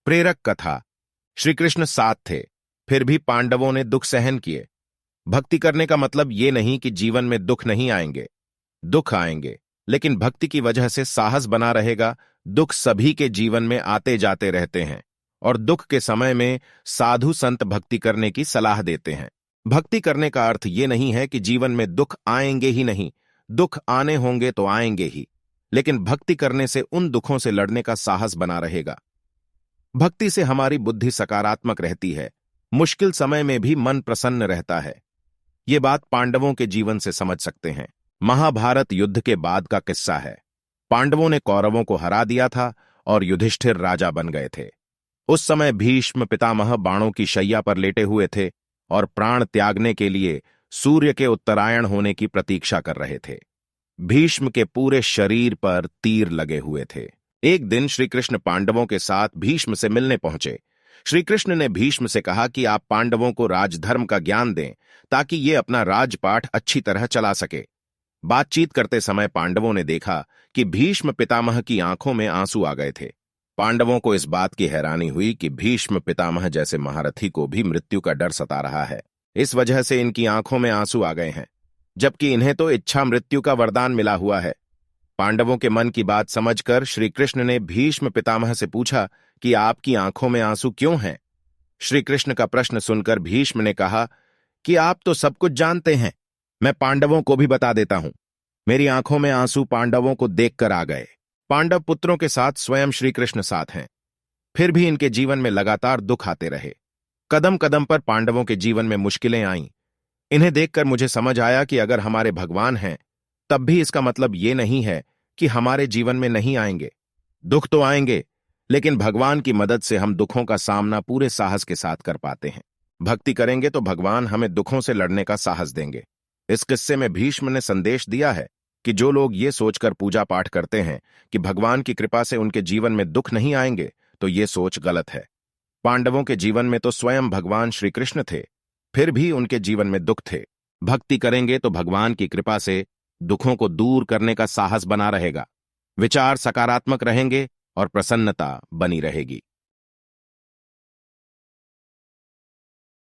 प्रेरक कथा। श्री कृष्ण साथ थे, फिर भी पांडवों ने दुख सहन किए। भक्ति करने का मतलब ये नहीं कि जीवन में दुख नहीं आएंगे। दुख आएंगे, लेकिन भक्ति की वजह से साहस बना रहेगा। दुख सभी के जीवन में आते जाते रहते हैं, और दुख के समय में साधु संत भक्ति करने की सलाह देते हैं। भक्ति करने का अर्थ ये नहीं है कि जीवन में दुख आएंगे ही नहीं, दुख आने होंगे तो आएंगे ही, लेकिन भक्ति करने से उन दुखों से लड़ने का साहस बना रहेगा। भक्ति से हमारी बुद्धि सकारात्मक रहती है, मुश्किल समय में भी मन प्रसन्न रहता है। ये बात पांडवों के जीवन से समझ सकते हैं। महाभारत युद्ध के बाद का किस्सा है। पांडवों ने कौरवों को हरा दिया था और युधिष्ठिर राजा बन गए थे। उस समय भीष्म पितामह बाणों की शैया पर लेटे हुए थे और प्राण त्यागने के लिए सूर्य के उत्तरायण होने की प्रतीक्षा कर रहे थे। भीष्म के पूरे शरीर पर तीर लगे हुए थे। एक दिन श्री कृष्ण पांडवों के साथ भीष्म से मिलने पहुंचे। श्री कृष्ण ने भीष्म से कहा कि आप पांडवों को राजधर्म का ज्ञान दें ताकि ये अपना राजपाठ अच्छी तरह चला सके। बातचीत करते समय पांडवों ने देखा कि भीष्म पितामह की आंखों में आंसू आ गए थे। पांडवों को इस बात की हैरानी हुई कि भीष्म पितामह जैसे महारथी को भी मृत्यु का डर सता रहा है। इस वजह से इनकी आंखों में आंसू आ गए हैं, जबकि इन्हें तो इच्छा मृत्यु का वरदान मिला हुआ है। पांडवों के मन की बात समझकर श्री कृष्ण ने भीष्म पितामह से पूछा कि आपकी आंखों में आंसू क्यों हैं? श्री कृष्ण का प्रश्न सुनकर भीष्म ने कहा कि आप तो सब कुछ जानते हैं, मैं पांडवों को भी बता देता हूं। मेरी आंखों में आंसू पांडवों को देखकर आ गए। पांडव पुत्रों के साथ स्वयं श्री कृष्ण साथ हैं, फिर भी इनके जीवन में लगातार दुख आते रहे। कदम कदम पर पांडवों के जीवन में मुश्किलें आईं। इन्हें देखकर मुझे समझ आया कि अगर हमारे भगवान हैं, तब भी इसका मतलब ये नहीं है कि हमारे जीवन में नहीं आएंगे। दुख तो आएंगे, लेकिन भगवान की मदद से हम दुखों का सामना पूरे साहस के साथ कर पाते हैं। भक्ति करेंगे तो भगवान हमें दुखों से लड़ने का साहस देंगे। इस किस्से में भीष्म ने संदेश दिया है कि जो लोग ये सोचकर पूजा पाठ करते हैं कि भगवान की कृपा से उनके जीवन में दुख नहीं आएंगे, तो ये सोच गलत है। पांडवों के जीवन में तो स्वयं भगवान श्री कृष्ण थे, फिर भी उनके जीवन में दुख थे। भक्ति करेंगे तो भगवान की कृपा से दुखों को दूर करने का साहस बना रहेगा। विचार सकारात्मक रहेंगे और प्रसन्नता बनी रहेगी।